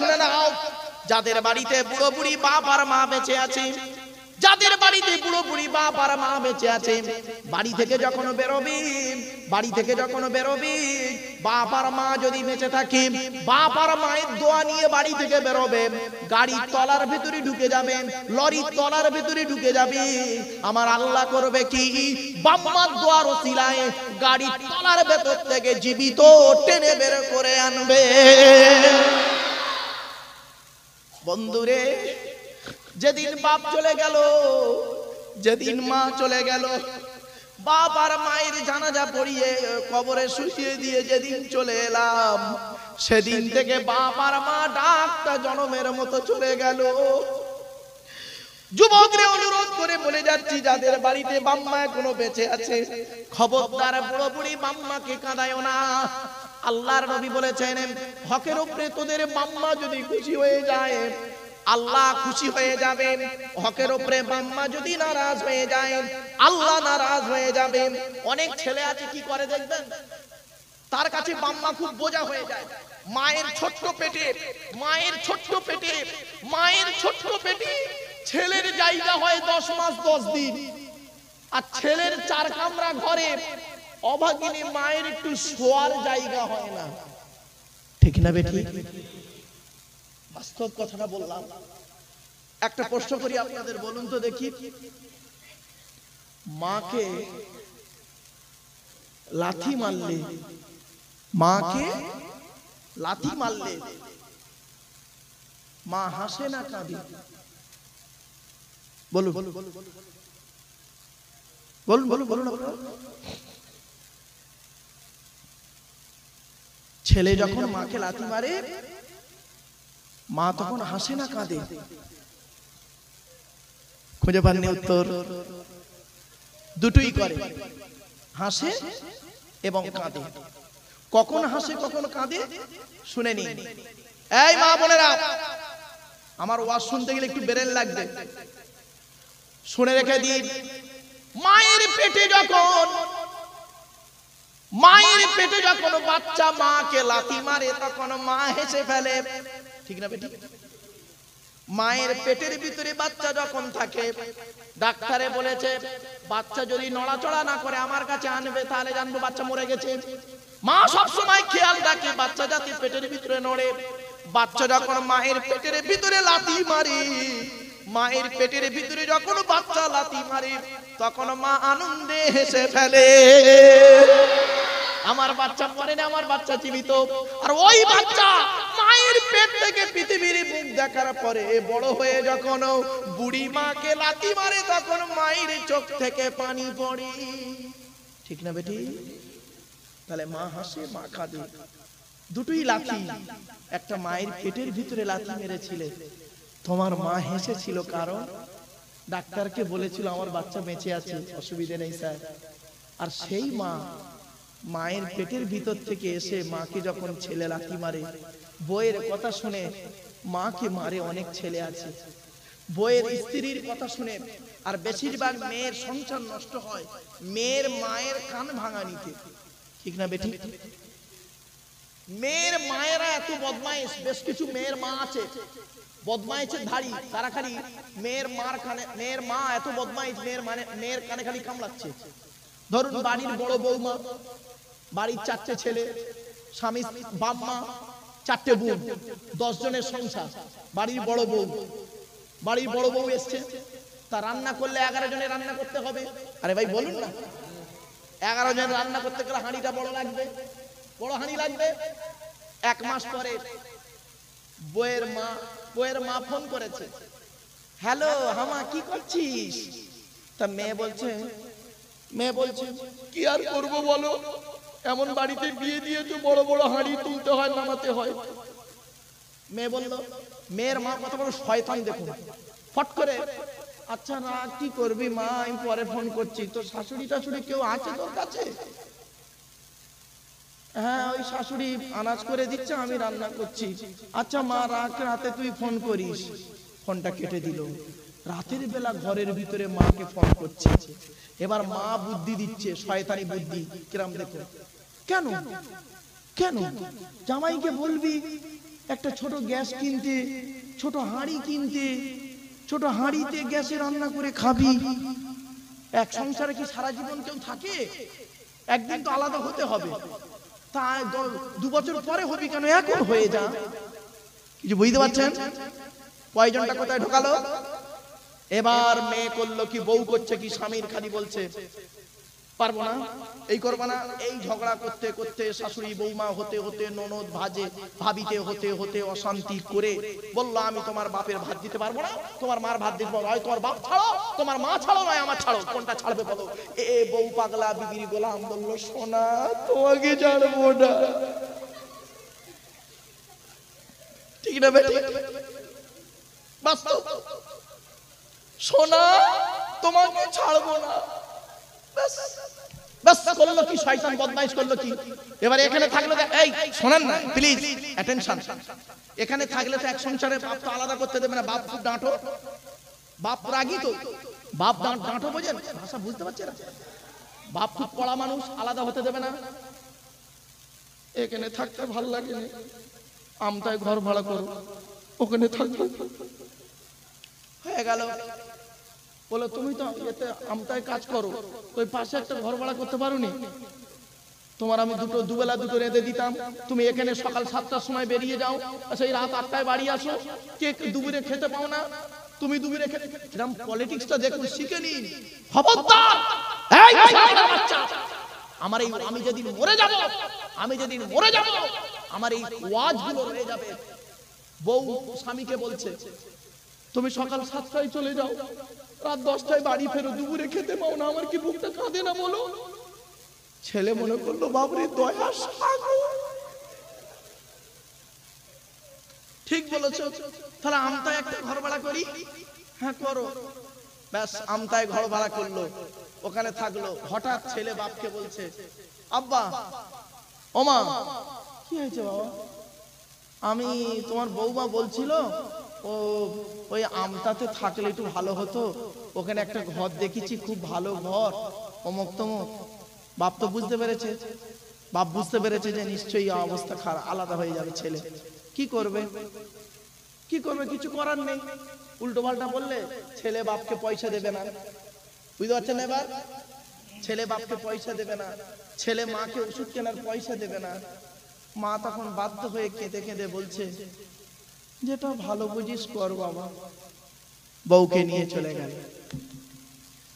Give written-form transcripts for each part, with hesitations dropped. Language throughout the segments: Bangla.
শুনে নাও, যাদের বাড়িতে বুড়ো বুড়ি বাপ আর মা বেঁচে আছে, যাদের বাড়িতে বুড়ো বুড়ি বাপ আর মা বেঁচে আছে, বাড়ি থেকে যখন বেরোবি বাপ আর মা যদি বেঁচে থাকে, বাপ আর মায়ের দোয়া নিয়ে বাড়ি থেকে বেরোবে, গাড়ির তলার ভিতরে ঢুকে যাবে, লরির তলার ভিতরে ঢুকে যাবে, আমার আল্লাহ করবে কি, বাম্মার দোয়ার ওসিলায় গাড়ির তলার ভেতর থেকে জীবিত টেনে বের করে আনবে। বন্ধুরে, যেদিন বাপ চলে গেল, যেদিন মা চলে গেল, বাপ আর মায়ের জানাজা পড়িয়ে কবরে শুইয়ে দিয়ে যেদিন চলে এলাম, সেদিন থেকে বাপ আর মা ডাকটা জনমের মতো চলে গেল। যুবকরে অনুরোধ করে বলে যাচ্ছি, যাদের বাড়িতে বাম্মা এখনো বেঁচে আছে, খবরদার বুড়ো বুড়ি বাম্মাকে কাঁদায়ো না। আল্লাহর নবী বলেছেন, হকের উপরে তোদের বাম্মা যদি খুশি হয়ে যায়, আল্লাহ খুশি হয়ে যাবেন। হকের উপরে বাম্মা যদি নারাজ হয়ে যায়, আল্লাহ নারাজ হয়ে যাবেন। অনেক ছেলে আছে কি করে দেখবেন, তার কাছে বাম্মা খুব বোঝা হয়ে যায়। মায়ের ছোট্ট পেটে ছেলের জায়গা হয় 10 মাস 10 দিন, আর ছেলের 4 কামরা ঘরে অভাগিনী মায়ের একটু শোয়ার জায়গা হয় না। ঠিক না বেটি? বাস্তব কথাটা বললাম। একটা প্রশ্ন করি আপনাদের, বলুন তো দেখি, মাকে লাথি মারলে মা হাসে না কাঁদে? বলুন বলুন বলুন বলুন বলুন। ছেলে যখন মাকে লাথি মারে, মা তখন হাসে না কাঁদে? খুঁজে পাননি উত্তর? দুটোই করে, হাসে এবং কাঁদে। কখন হাসে কখন কাঁদে শুনে নিন। এই মা বোনেরা, আমার ওয়াজ শুনতে গেলে একটু ব্রেন লাগবে, শুনে রেখে দিন। মায়ের পেটে যখন বাচ্চা মাকে লাথি মারে, তখন মা হেসে ফেলে। ঠিক না বেটি? মায়ের পেটের ভিতরে বাচ্চা যখন থাকে, ডাক্তারে বলেছে বাচ্চা যদি নড়াচড়া না করে আমার কাছে আনবে, তাহলে জানবো বাচ্চা মরে গেছে। মা সব সময় খেয়াল রাখে বাচ্চা যাতে পেটের ভিতরে নড়ে। বাচ্চা যখন মায়ের পেটের ভিতরে লাথি মারে, মায়ের পেটের ভিতরে যখন বাচ্চা লাথি মারে, তখন মা আনন্দে হেসে ফেলে। আমার বাচ্চা মরে না, আমার বাচ্চা জীবিত। আর ওই বাচ্চা মায়ের পেট থেকে পৃথিবীর মুখ দেখার পরে বড় হয়ে যখন বুড়ি মাকে লাথি মারে, তখন মায়ের চোখ থেকে পানি পড়ে। ঠিক না বেটি? তাহলে মা হাসে, মা কাঁদে, দুটোই লাথি। একটা মায়ের পেটের ভিতরে লাথি মেরেছিলে, তোমার মা হেসেছিল, কারণ ডাক্তারকে বলেছিল আমার বাচ্চা বেঁচে আছে, অসুবিধা নেই স্যার। আর সেই মা মায়ের পেটের ভিতর থেকে এসে মাকে যখন ছেলে লাথি মারে, বইয়ের কথা শুনে মাকে মারে অনেক ছেলে আছে, বইয়ের স্ত্রীর কথা শুনে। আর বেশিরভাগ মেয়ের সংসার নষ্ট হয় মেয়ের মায়ের কান ভাঙানিতে। ঠিক না বেটি? মেয়ের মায়েরা এত বদমাইশ, বেশ কিছু মেয়ের মা আছে বদমাইশের ধাড়ি, তারা খালি মেয়ের মা এত বদমাইশ, মেয়ের কানে খালি কামড়াচ্ছে। ধরুন বাড়ির বড় বৌমা, বাড়ির 4টে ছেলে, স্বামী বাম্মা, 4টে বোন, 10 জনের সংসার। বাড়ির বড় বউ এসছে, তা রান্না করলে 11 জনের রান্না করতে হবে। আরে ভাই বলুন না, 11 জনের রান্না করতে গেলে হাঁড়িটা বড় হাঁড়ি লাগবে। 1 মাস পরে বউয়ের মা ফোন করেছে, হ্যালো হামা কি করছিস? তা মেয়ে বলছে কি আর করবো বলো, এমন বাড়িতে বিয়ে দিয়েছো, বড় বড় হাঁড়ি তুলতে হয়, নামাতে হয়। মেয়ে বলল, মেয়ের মা কত বড় শয়তান দেখুন, ফট করে, আচ্ছা না কি করবি মা, আমি পরে ফোন করছি। তো শাশুড়ি টাশুড়ি কেউ আছে তোর কাছে? হ্যাঁ ওই শাশুড়ি আনাজ করে দিচ্ছে, আমি রান্না করছি। আচ্ছা মা রাখ, রাতে তুই ফোন করিস। ফোনটা কেটে দিল। রাতের বেলা ঘরের ভিতরে মাকে ফোন করছে। এবার মা বুদ্ধি দিচ্ছে, শয়তানি বুদ্ধি। কিরাম দেখো, কেন জামাইকে বলবি একটা ছোট গ্যাস কিনতে, ছোট হাঁড়ি কিনতে, ছোট হাঁড়িতে গ্যাসে রান্না করে খাবি। এক সংসারে কি সারা জীবন কেউ থাকে? একদিন তো আলাদা হতে হবে। তা 2 বছর পরে হবি কেন, এখন হয়ে যা। কিছু বুঝতে পারছেন? কয়জনটা কোথায় ঢোকালো? এবার মেয়ে করলো কি, বউ করছে কি, স্বামীর খালি বলছে পারবো না, এই করবো না, এই ঝগড়া করতে করতে শাশুড়ি বৌমা হতে হতে ননদ ভাবিতে হতে হতে অশান্তি করে বললো আমি তোমার বাপের ভাত দিতে পারবো না, তোমার মার ভাত দিতে পারবো, হয় তোমার বাপ ছাড়ো, তোমার মা ছাড়ো, নয় আমার ছাড়ো, কোনটা ছাড়বে বলো? বউ পাগলা বিবির গোলাম বললো সোনা তোমাকে ছাড়বো না। ঠিক না বেটি? বাস্তব, সোনা তোমাকে ছাড়বো না। বাস করলো কি, শয়তান বদমাইশ করলো কি। এবারে এখানে থাকলে, এই শোনেন না প্লিজ, অ্যাটেনশন। এখানে থাকলে তো এক সংসারে বাপ তো আলাদা করতে দেবে না। বাপ খুব ডাঁটো, বাপ রাগী তো, বাপ ডাঁটো বোঝেন, ভাষা বুঝতে পারছে না। বাপ খুব পড়া মানুষ, আলাদা হতে দেবে না। এখানে থাকতে ভালো লাগে না, আমতায় ঘর ভাড়া করো, ওখানে থাকবে। হয়ে গেল, বলো তুমি তো এতে আমতায় কাজ করো, ওই পাশে একটা ঘর ভাড়া করতে পারোনি? তোমার আমি দুবেলা দুটো রেঁধে দিতাম, তুমি এখানে সকাল 7টার সময় বেরিয়ে যাও, সেই রাত 8টায় বাড়ি আসো, কে দুপুরে খেতে পাও না, তুমি দুপুরে খেতে। এরকম পলিটিক্সটা দেখুন, শিখে নিন। খবরদার, এই বাচ্চা, আমার এই আমি যেদিন মরে যাব, আমার এই ওয়াজগুলো রয়ে যাবে। বউ স্বামীকে বলছে তুমি সকাল 7টায় চলে যাও, রাত 10টায় বাড়ি ফেরো, দুপুরে খেতে পাও না, আমার কি বুকটা কাঁদে না বলো? ছেলে মনে করলো বাবরে দয়া সাগর। ঠিক বলেছো, তাহলে আমতায় একটা ঘর ভাড়া করি। হ্যাঁ করো। ব্যাস, আমতায় ঘর ভাড়া করলো, ওখানে থাকলো। হঠাৎ ছেলে বাপকে বলছে আব্বা, ওমা কি হয়েছে বাবা? আমি তোমার বৌমা বলছিল ওই আমতাতে থাকলে একটু ভালো হতো, ওখানে একটা ঘর দেখেছি, খুব ভালো ঘর, অমুক তমুক। বাপ তো বুঝতে পেরেছে, বাপ বুঝতে পেরেছে যে নিশ্চয়ই অবস্থা খারাপ, আলাদা হয়ে যাবে ছেলে। কি করবে? কিছু করার নেই। উল্টো পাল্টা বললে ছেলে বাপকে পয়সা দেবে না। বুঝতে পারছেন? এবার ছেলে বাপকে পয়সা দেবে না, ছেলে মাকে ওষুধ কেনার পয়সা দেবে না। মা তখন বাধ্য হয়ে কেঁদে কেঁদে বলছে যেটা ভালো বুঝিস কর বাবা। বউকে নিয়ে চলে গেল।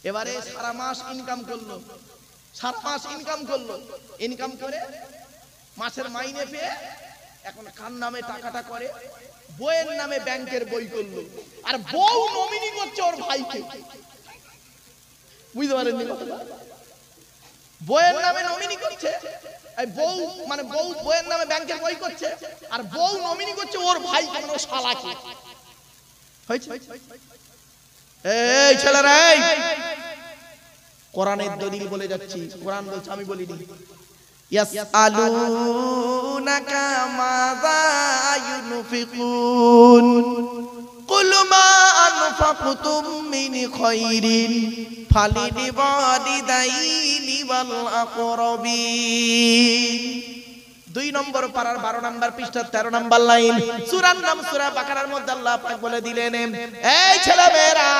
এবারে সারা মাস ইনকাম করলো, ইনকাম করে মাসের মাইনে পেয়ে এখন কার নামে টাকাটা করে? বউয়ের নামে ব্যাংকের বই করলো, আর বউ নমিনি করছে ওর ভাইকে। বুঝতে পারেননি? বউয়ের নামে নমিনি করছে, বউ মানে বউয়ের নামে ব্যাংকের বই করছে, আর বউ নমিনি করছে ওর ভাই, কেন শালাকে। এই ছেলেরা, এই কোরআনের দলিল বলে যাচ্ছি, কোরআন বলছে, আমি বলিনি। ইয়াসআলুনাকা মাযা ইউনফিকুন কুল মা আনফাকতুম মিন খায়রিন ফালিওয়ালিদাইনি ওয়াল আকরাবিন। 2 নম্বর পারার 12 নম্বর পৃষ্ঠা 13 নম্বর লাইন, সূরার নাম সূরা বাকারার মধ্যে আল্লাহ পাক বলে দিলেন, এই ছেলেমেয়েরা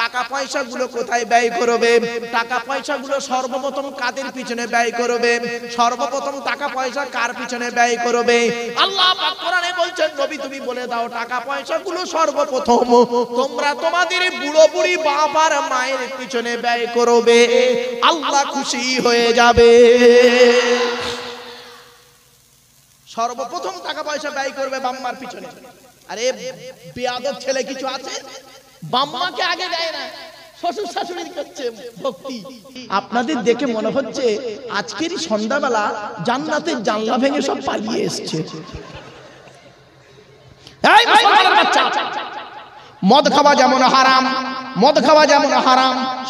টাকা পয়সাগুলো কোথায় ব্যয় করবে? টাকা পয়সাগুলো সর্বপ্রথম কাদের পিছনে ব্যয় করবে? সর্বপ্রথম টাকা পয়সা কার পিছনে ব্যয় করবে? আল্লাহ পাক কোরআনে বলছেন, নবী তুমি বলে দাও টাকা পয়সাগুলো সর্বপ্রথম তোমরা তোমাদের বুড়ো বুড়ি বাপ আর মায়ের পিছনে ব্যয় করবে, আল্লাহ খুশি হয়ে যাবে। সর্বপ্রথম টাকা পয়সা ব্যয় করবে বাম্মার পিছনে। আরে বেয়াদব ছেলে কিছু আছে, বাম্মাকে আগে দেয় না, শ্বশুর শাশুড়ির করছে ভক্তি। আপনাদের দেখে মনে হচ্ছে আজকেরই সন্ধ্যাবেলা জান্নাতের জানলা ভেঙে সব পালিয়ে এসছে। এই মুসলমানের বাচ্চা, মদ খাওয়া যেমন হারাম,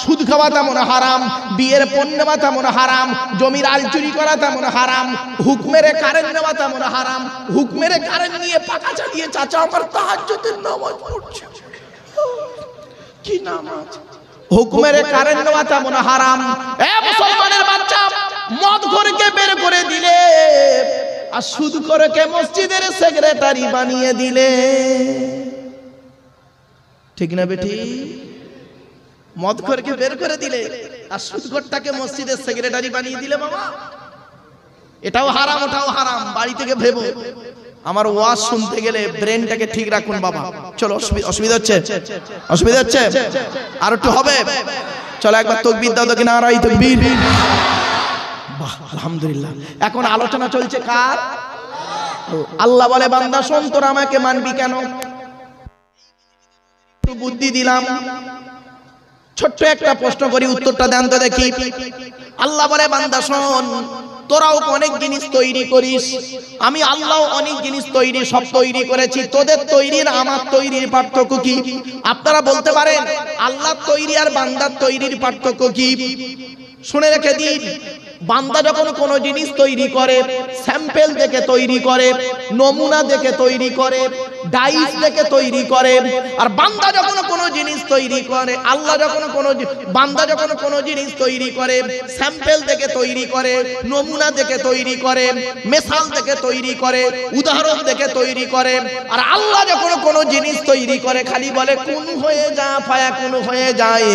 সুদ খাওয়া তেমন হারাম, বিয়ের পণ নেওয়া তেমন হারাম, জমির আল চুরি করা তেমন হারাম, হুকমেরে কারেন্ট নেওয়া তেমন হারাম। হুকমেরে কারেন্ট নিয়ে পাকা চালিয়ে চাচা আমার তাহাজ্জুদের নামাজ পড়ছে। কি নামাজ? হুকমেরে কারেন্ট নেওয়া তেমন হারাম। এ মুসলমানের বাচ্চা, মদ ঘরকে বের করে দিলে আর সুদখোরকে মসজিদের সেক্রেটারি বানিয়ে দিলে। ঠিক না বেটি? মদখোরকে বের করে দিলে আর সুদখোরটাকে মসজিদের সেক্রেটারি বানিয়ে দিলে। বাবা এটাও হারাম, ওটাও হারাম। বাড়ি থেকে ভেবো। আমার ওয়াজ শুনতে গেলে ব্রেনটাকে ঠিক রাখুন বাবা। চলো, অসুবিধা হচ্ছে? অসুবিধা হচ্ছে? আর একটু হবে? চলো একবার তাকবীর দাও দেখি। নারায়ে তাকবীর। বাহ, আলহামদুলিল্লাহ। এখন আলোচনা চলছে কার? আল্লাহ বলে বান্দা শোন, তোরা আমাকে মানবি কেন? একটু বুদ্ধি দিলাম, ছোট্ট একটা প্রশ্ন করি, উত্তরটা দেন তো দেখি। আল্লাহ বলে বান্দা শোন, তোরাও অনেক জিনিস তৈরি করিস, আমি আল্লাহ অনেক জিনিস তৈরি সব তৈরি করেছি। তোদের তৈরির আমার তৈরির পার্থক্য কি? আপনারা বলতে পারেন আল্লাহ তৈরি আর বান্দার তৈরির পার্থক্য কি? শুনে রেখে দিন, বান্দা যখন কোনো জিনিস তৈরি করে স্যাম্পল দেখে তৈরি করে, নমুনা দেখে তৈরি করে, ডাইস দেখে তৈরি করে। আর বান্দা যখন কোনো জিনিস তৈরি করে, আল্লাহ যখন কোনো বান্দা যখন কোনো জিনিস তৈরি করে স্যাম্পল দেখে তৈরি করে, নমুনা দেখে তৈরি করে, মেসাল দেখে তৈরি করে, উদাহরণ দেখে তৈরি করে। আর আল্লাহ যখন কোনো জিনিস তৈরি করে খালি বলে কুন হয়ে যা, ফায়াকুন হয়ে যায়।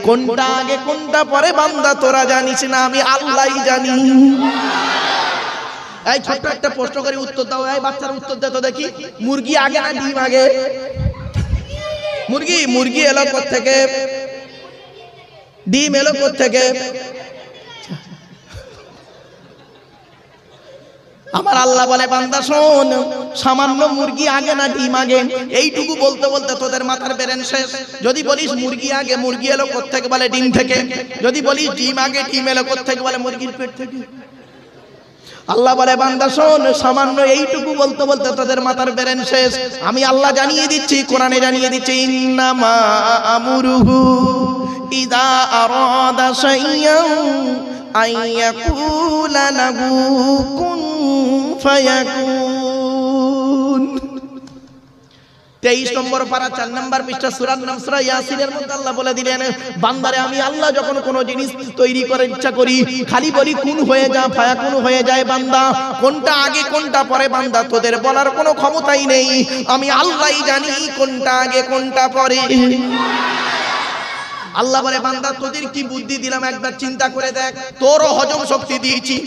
কোনটা আগে কোনটা পরে বান্দা তোরা জানিস না, আমি আল্লাহই জানি। এই ছোট্ট একটা প্রশ্ন করে উত্তর দাও। এই বাচ্চারা উত্তর দে তো দেখি। মুরগি আগে না ডিম আগে? মুরগি এলো কোত্থেকে? ডিম এলো কোত্থেকে? আমার আল্লাহ বলে বান্দা শোন, সামান্য মুরগি আগে না ডিম আগে? এইটুকু বলতে বলতে তোদের মাথার ব্রেন শেষ। যদি বলিস মুরগি আগে, মুরগি এলো কোত্থেকে? বলে ডিম থেকে। যদি বলিস ডিম আগে, ডিম এলো কোত্থেকে? বলে মুরগির পেট থেকে। আল্লাহ বলে বান্দা শোন, সামান্য এইটুকু বলতে বলতে তোদের মাথার ব্রেন শেষ। আমি আল্লাহ জানিয়ে দিচ্ছি, কোরআনে জানিয়ে দিচ্ছি, ইন্নামা আমরুহু ইযা আরাদা শাইয়্যান আইয়াকুলা লাহু কুন ফায়াকুন। 23 নম্বর পারা 4 নম্বর পৃষ্ঠা সূরা নাম সূরা ইয়াসিনের মধ্যে আল্লাহ বলে দিলেন, বান্দারে আমি আল্লাহ যখন কোনো জিনিস তৈরি করার ইচ্ছা করি খালি বলি কুন হয়ে যা, ফায়াকুন হয়ে যায়। বান্দা কোনটা আগে কোনটা পরে বান্দা তোদের বলার কোনো ক্ষমতাই নেই। আমি আল্লাহই জানি কোনটা আগে কোনটা পরে। আল্লাহ বলে বান্দা তোদের কি বুদ্ধি দিলাম একবার চিন্তা করে দেখ। তোরও হজম শক্তি দিয়েছি,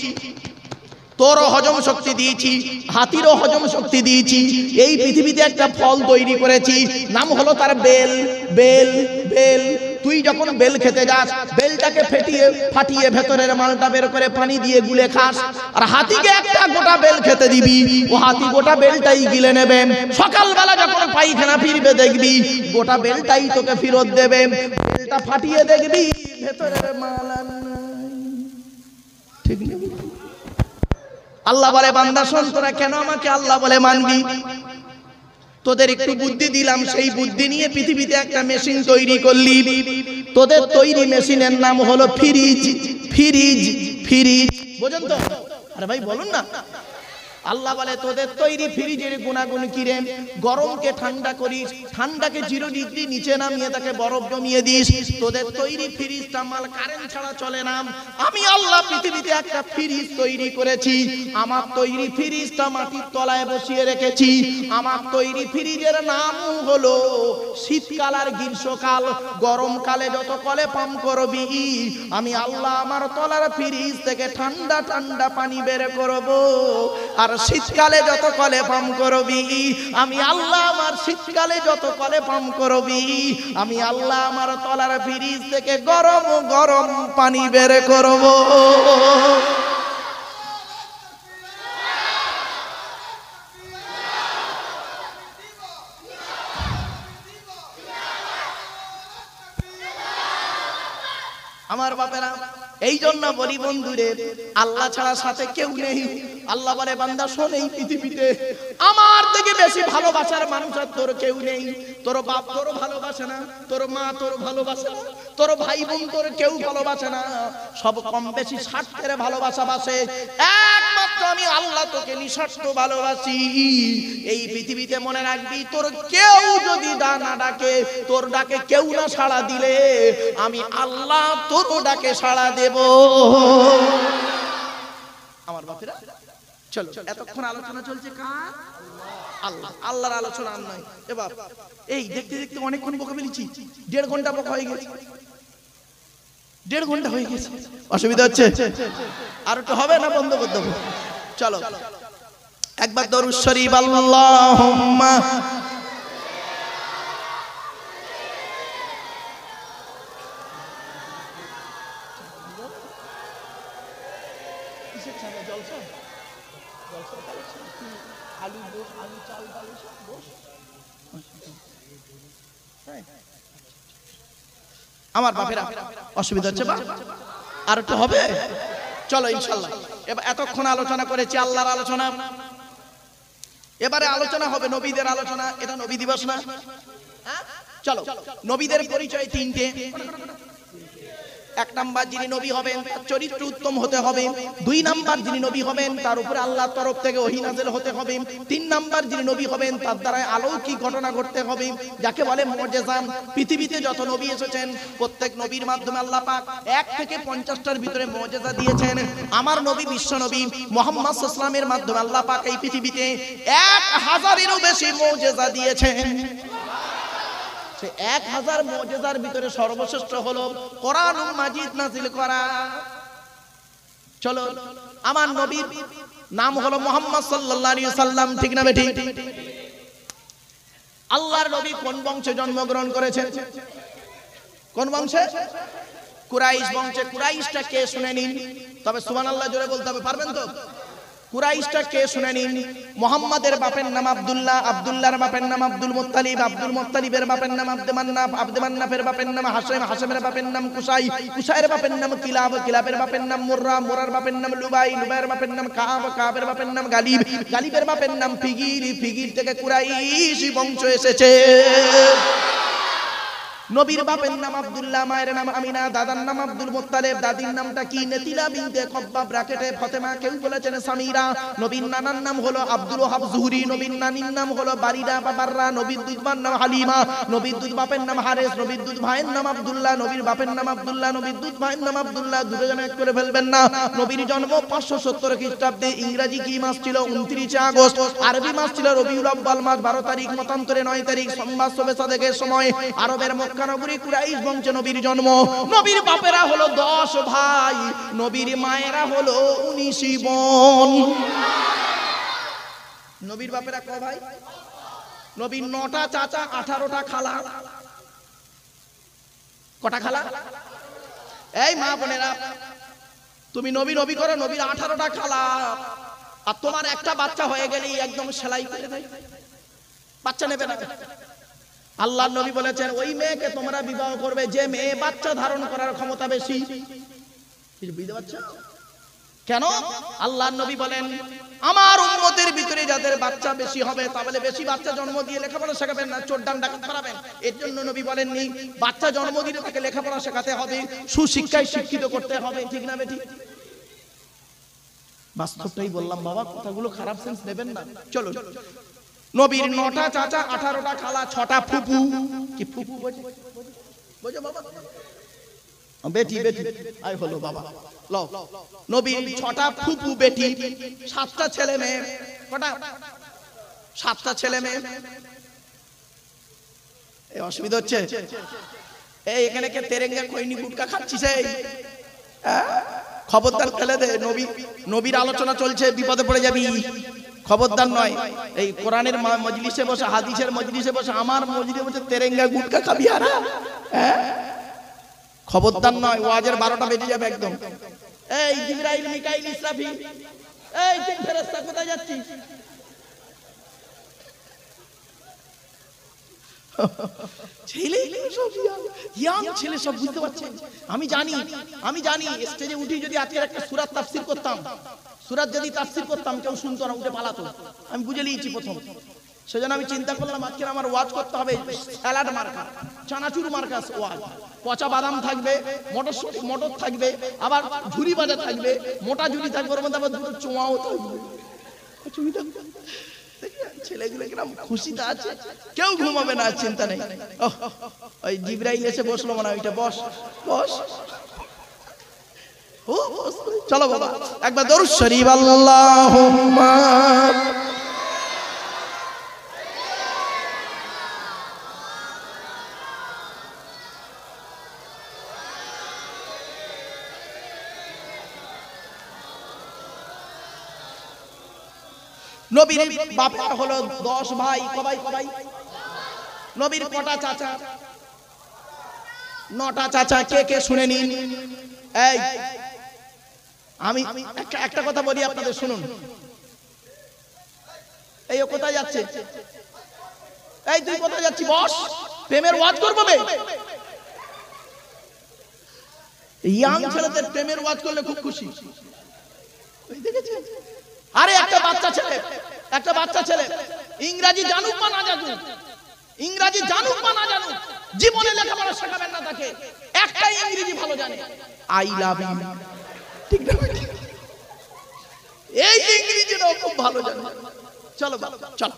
তোরও হজম শক্তি দিয়েছি, হাতিরও হজম শক্তি দিয়েছি। এই পৃথিবীতে একটা ফল তৈরি করেছি, নাম হলো তার বেল। বেল বেল তুই যখন বেল খেতে যাস, বেলটাকে ফাটিয়ে ভেতরের মালটা বের করে পানি দিয়ে গুলে খাস। আর হাতিকে একটা গোটা বেল খেতে দিবি, ও হাতি গোটা বেলটাই গিলে নেবে। সকালবেলা যখন পায়খানা ফিরবে দেখবি গোটা বেলটাই তোকে ফেরত দেবে। বেলটা ফাটিয়ে দেখবি ভেতরের মাল আর নাই। ঠিক না? আল্লাহ বলে বান্দা শোন, তোরা কেন আমাকে আল্লাহ বলে মানবি? তোদের একটু বুদ্ধি দিলাম, সেই বুদ্ধি নিয়ে পৃথিবীতে একটা মেশিন তৈরি করলি। তোদের তৈরি মেশিনের নাম হলো ফ্রিজ। ফ্রিজ ফ্রিজ বোঝেন তো? আরে ভাই বলুন না। আল্লাহ বলে তোদের তৈরি ফ্রিজের গুণাগুণ কি রে? গরমকে ঠান্ডা করিস, ঠান্ডাকে 0 ডিগ্রি নিচে নামিয়ে তাকে বরফ জমিয়ে দিস। তোদের তৈরি ফ্রিজটা মাল কারেন্ট ছাড়া চলে না। আমি আল্লাহ পৃথিবীতে একটা ফ্রিজ তৈরি করেছি। আমার তৈরি ফ্রিজটা মাটির তলায় বসিয়ে রেখেছি। আমার তৈরি ফ্রিজের নাম হলো শীতকাল আর গ্রীষ্মকাল। গরমকালে যত কলে পাম্প করবি আমি আল্লাহ আমার তলার ফ্রিজ থেকে ঠান্ডা ঠান্ডা পানি বের করব। আর শীতকালে যত কলে পাম্প করবি আমি আল্লাহ আমার শীতকালে যত কলে পাম্প করবি আমি আল্লাহ আমার তলার ফ্রিজ থেকে গরম গরম পানি বের করব। আমার বাপেরা এই জন্য বলি বন্ধুরে, আল্লাহ ছাড়া সাথে কেউ নেই। আল্লাহ বলে বান্দা শোন, এই পৃথিবীতে আমার থেকে বেশি ভালোবাসার মানুষ আর তোর কেউ নেই। তোর বাপ তোর ভালোবাসে না, তোর মা তোর ভালোবাসে না, তোর ভাই বোন তোর কেউ ভালোবাসে না। সব কম বেশি স্বার্থের ভালোবাসা বাসে। একমাত্র আমি আল্লাহ তোকে নিঃস্বার্থ ভালোবাসি। এই পৃথিবীতে মনে রাখবি, তোর কেউ যদি না ডাকে, তোর ডাকে কেউ না সাড়া দিলে আমি আল্লাহ তোর ডাকে সাড়া দেব। আমার বাপেরা চলো, এতক্ষণ আলোচনা চলছে কার? আল্লাহ। আল্লাহর আলোচনা আর নাই। এবার এই দেখতে দেখতে অনেকক্ষণ বকে ফেলেছি, 1.5 ঘন্টা বকা হয়ে গেছে, 1.5 ঘন্টা হয়ে গেছে। অসুবিধা হচ্ছে? আর একটু হবে না বন্ধ করে দেবো? চলো একবার দরুদ শরীফ আল্লাহুম্মা আমার বাপেরা অসুবিধা হচ্ছে বা আর একটু হবে? চলো ইনশাআল্লাহ। এবার এতক্ষণ আলোচনা করেছি আল্লাহর আলোচনা, এবারে আলোচনা হবে নবীদের আলোচনা। এটা নবী দিবস না? চলো, নবীদের পরিচয় 3টে। 1 নাম্বার, যিনি নবী হবেন তার চরিত্র উত্তম হতে হবে। 2 নাম্বার, যিনি নবী হবেন তার উপরে আল্লাহর তরফ থেকে ওহী নাযিল হতে হবে। 3 নাম্বার, যিনি নবী হবেন তার দ্বারা অলৌকিক ঘটনা ঘটতে হবে, যাকে বলে মুজিজা। পৃথিবীতে যত নবী এসেছেন প্রত্যেক নবীর মাধ্যমে আল্লাহ পাক 1 থেকে 50টার ভিতরে মুজিজা দিয়েছেন। আমার নবী বিশ্ব নবী মুহাম্মদ সাল্লাল্লাহু আলাইহি ওয়াসাল্লামের মাধ্যমে আল্লাহ পাক এই পৃথিবীতে 1000-এরও বেশি মুজিজা দিয়েছেন। 1000 মুজিজার ভিতরে সর্বশ্রেষ্ঠ হলো কোরআনুল মাজিদ নাযিল করা। চলো, আমার নবীর নাম হলো মুহাম্মদ সাল্লাল্লাহু আলাইহি ওয়াসাল্লাম, ঠিক না বেঠিক? আল্লাহর নবী কোন বংশে জন্মগ্রহণ করেছেন? কোন বংশে? কুরাইশ বংশে। কুরাইশটা কে শুনে নিন, তবে সুবহানাল্লাহ জোরে বলতে হবে, পারবেন তো? কুরাইশটা কে শুনে নিন। মুহাম্মাদের বাপের নাম আব্দুল্লাহ, আব্দুল্লাহর বাপের নাম আব্দুল মুত্তালিব, আব্দুল মুত্তালিবের বাপের নাম আব্দে মান্নাফ, আব্দে মান্নাফের বাপের নাম হাশেম, হাশেমের বাপের নাম কুসাই, কুসাইয়ের বাপের নাম কিলাব, কিলাবের বাপের নাম মুররা, মুরার বাপের নাম লুবাই, লুবাইয়ের বাপের নাম কাব, কাবের বাপের নাম গালিব, গালিবের বাপের নাম ফিগির, ফিগির থেকে কুরাইশি বংশ এসেছে। নবীর বাপের নাম আব্দুল্লাহ, মায়ের নাম আমিনা, দাদার নাম আব্দুল মুত্তালিব, দাদির নামটা কি? নেতিলা বিনতে কব্বাব ব্র্যাকেটে ফাতেমা, কেউ বলেছেন সামিরা। নবীর নানার নাম হলো আব্দুল ওয়াহাব জুহরি, নবীর নানির নাম হলো বারিদা বা বাররা, নবীর দুধ মার নাম হালিমা, নবীর দুধ বাপের নাম হারেস, নবীর দুধ ভাইয়ের নাম আব্দুল্লাহ, নবীর বাপের নাম আব্দুল্লাহ, নবীর দুধ ভাইয়ের নাম আব্দুল্লাহ, দুজন এক করে ফেলবেন না। নবীর জন্ম 570 খ্রিস্টাব্দে, ইংরেজি কি মাস ছিল? 29 আগস্ট, আরবি মাস ছিল রবিউল আউয়াল মাস 12 তারিখ, মতান্তরে 9 তারিখ, সোমবার শবে সাদেকের সময় আরবের মক্কা নগরী কুরাইশ বংশে নবীর জন্ম। নবীর বাপেরা হলো 10 ভাই, নবীর মায়েরা হলো 19 বোন। নবীর বাপেরা কয় ভাই? নবীর 9টা চাচা, 18টা খালা। কটা খালা? এই মা বোনেরা, তুমি নবী নবী করো, নবীর 18টা খালা। আর তোমার একটা বাচ্চা হয়ে গেলেই একদম সেলাই করে দেয়, বাচ্চা নেবে না। আল্লাহর নবী বলেছেন ওই মেয়েকে তোমরা বিবাহ করবে যে মেয়ে বাচ্চা ধারণ করার ক্ষমতা বেশি। কিছু বুঝতে পারছো কেন? আল্লাহর নবী বলেন আমার উম্মতের ভিতরে যাদের বাচ্চা বেশি হবে, তাহলে বেশি বাচ্চা জন্ম দিয়ে লেখাপড়া শেখাবেন না, চোর ডান ডাকাত করাবেন। এর জন্য নবী বলেননি বাচ্চা জন্ম দিলে তাকে লেখাপড়া শেখাতে হবে, সুশিক্ষায় শিক্ষিত করতে হবে, ঠিক না বেটি? বাস্তবটাই বললাম বাবা, কথাগুলো খারাপ সেন্স নেবেন না। চলো, নবীর 9টা চাচা, 18টা খালা, 6টা ফুপু। কি ফুপু বোঝো বাবা? বেটি বেটি আই হলো বাবা। লও, নবীর 6টা ফুপু বেটি, 7টা ছেলে মেয়ে। কটা? 7টা ছেলে মেয়ে। এই অসুবিধা হচ্ছে? এই এখানে কে তেরেঙ্গা খৈনি গুটকা খাচ্ছিস? এই খবরদার ফেলে দে। নবীর আলোচনা চলছে, বিপদে পড়ে যাবি, খবরদার নয়। এই কোরআনের মজলিসে বসে, হাদিসের মজলিসে বসে, আমার মজলিসে বসে তেরেঙ্গা গুটকা খাবি আর? খবরদার নয়, ওয়াজের 12টা বেজে যাবে একদম। এই জিবরাইল, মিকাইল, ইসরাফিল, এই তিন ফেরেশতা কোথায় যাচ্ছিস? ছেলে সব ইয়াং ছেলে, সব বুঝতে পারছেন? আমি জানি স্টেজে উঠি যদি আজকে একটা সূরা তাফসীর করতাম, সূরা যদি তাফসীর করতাম কেউ শুনতো না, উঠে পালাতো। আমি বুঝে নিয়েছি প্রথম, সেজন্য আমি চিন্তা করলাম আজকে আমার ওয়াজ করতে হবে স্যালাড মার্কা, চানাচুর মার্কা ওয়াজ। পচা বাদাম থাকবে, মটরশুঁটি মটর থাকবে, আবার ঝুরি বাজা থাকবে, মোটা ঝুরি থাকবে, ওর মধ্যে আবার দুটো চোঁয়াও থাকবে। ছেলেগুলো কিরম খুশিতে আছে, কেউ ঘুমাবে না, চিন্তা নেই। ওই জিবরাইল এসে বসলো মনে হয়, ওইটা বস বস। চলো বাবা একবার দরুদ শরীফ আল্লাহুম্মা নবীর বাপের হলো 10 ভাই। কবাই কবাই? নবীর কটা চাচা? 9টা চাচা। কে কে শুনে নিন। এই আমি একটা কথা বলি আপনাদের, শুনুন। এই ও কোথায় যাচ্ছে? এই তুই কোথায় যাচ্ছিস? বস, প্রেমের ওয়াজ করবো বে। ইয়াং ছেলেদের প্রেমের ওয়াজ করলে খুব খুশি। দেখেছেন? আরে একটা বাচ্চা ছেলে ইংরেজি জানুক বা না জানুক, ইংরেজি জানুক বা না জানুক, জীবনে লেখাপড়া শেখাবেন না তাকে। একটাই ইংরেজি ভালো জানে, আই লাভ ইউ। ঠিক না? এই ইংরেজিটাও খুব ভালো জানে। চলো চল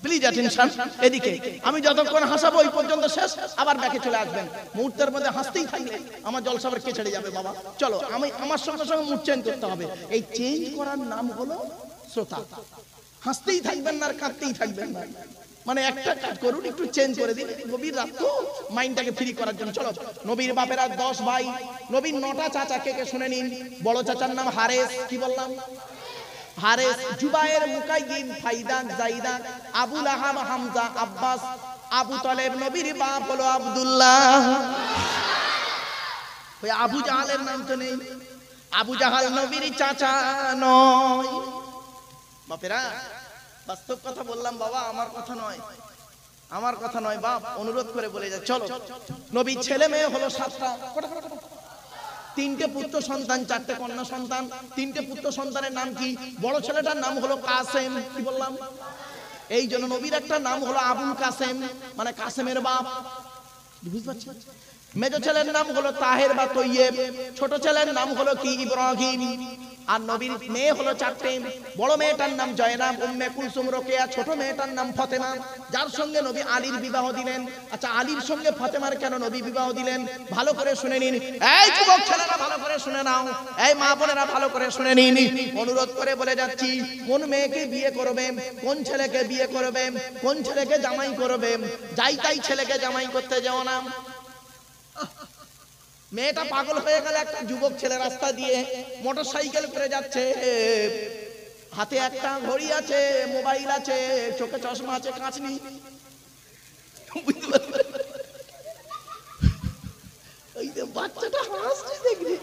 প্লিজ অ্যাটেনশন এদিকে। আমি যতক্ষণ হাসাবো ওই পর্যন্ত শেষ, আবার ব্যাকে চলে আসবেন। মুহূর্তের মধ্যে হাসতেই থাকলে আমার জলসাবার কে ছেড়ে যাবে বাবা। চলো আমার সঙ্গে সঙ্গে মুড চেঞ্জ করতে হবে। এই চেঞ্জ করার নাম হলো শ্রোতা। হাসতেই থাকবেন না আর কাঁদতেই থাকবেন না, মানে একটা কাজ করুন, একটু চেঞ্জ করে দিন। নবীর রাত তো মাইন্ডটাকে ফ্রি করার জন্য। চলো নবীর বাপেরা 10 ভাই, নবীর 9টা চাচা। কে কে শুনে নিন। বড় চাচার নাম হারেস। কি বললাম? হারেস। জুবায়ের, মুকাইয়িম, ফাইদান, জাইদান, আবু লাহাব, হামজা, আব্বাস, আবু তালেব। নবীর বাপ হলো আব্দুল্লাহ। ওই আবু জাহালের নাম তো নেই। আবু জাহাল নবীর চাচা নয়। বাপেরা বাস্তব কথা বললাম বাবা, আমার কথা নয় বাপ, অনুরোধ করে বলে যায়। চলো নবীর ছেলে মেয়ে হলো 7টা। 3টে পুত্র সন্তান, 4টে কন্যা সন্তান। 3টে পুত্র সন্তানের নাম কি? বড় ছেলেটার নাম হলো কাসেম। কি বললাম? এই জন্য নবীর একটা নাম হলো আবুল কাসেম, মানে কাসেমের বাপ। বুঝতে পারছেন? মেজো ছেলের নাম হলো তাহের বা তৈয়েব। ছোট ছেলের নাম হলো কি? ইব্রাহিম। আর নবীর মেয়ে হলো 4টে। বড় মেয়েটার নাম জয়নাব, উম্মে কুলসুম, রোকেয়া। ছোট মেয়েটার নাম ফাতেমা, যার সঙ্গে নবী আলীর বিবাহ দিলেন। আচ্ছা, আলীর সঙ্গে ফাতেমার কেন নবী বিবাহ দিলেন? ভালো করে শুনে নিন। এই যুবক ছেলেরা ভালো করে শুনে নাও, এই মা বোনেরা ভালো করে শুনে নিন। অনুরোধ করে বলে যাচ্ছি, কোন মেয়েকে বিয়ে করবে, কোন ছেলেকে বিয়ে করবে, কোন ছেলেকে জামাই করবে, যাই তাই ছেলেকে জামাই করতে যাও না। মেয়েটা পাগল হয়ে গেল। একটা যুবক ছেলে রাস্তা দিয়ে মোটরসাইকেল করে যাচ্ছে, হাতে একটা ঘড়ি আছে, মোবাইল আছে, চোখে চশমা আছে, কাঁচ নেই। ওই যে বাচ্চাটা হাসছে দেখলি,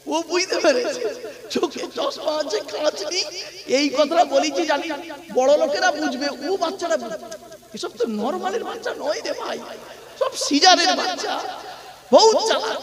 ও বুঝতে পেরেছে চোখে চশমা আছে, কাঁচ নেই। এই কথাটা বলেছি জানি বড় লোকেরা বুঝবে, ও বাচ্চাটা বুঝবে। এসব তো নরমালের বাচ্চা নয় রে ভাই, সব সিজারের বাচ্চা, বহুত চালাক।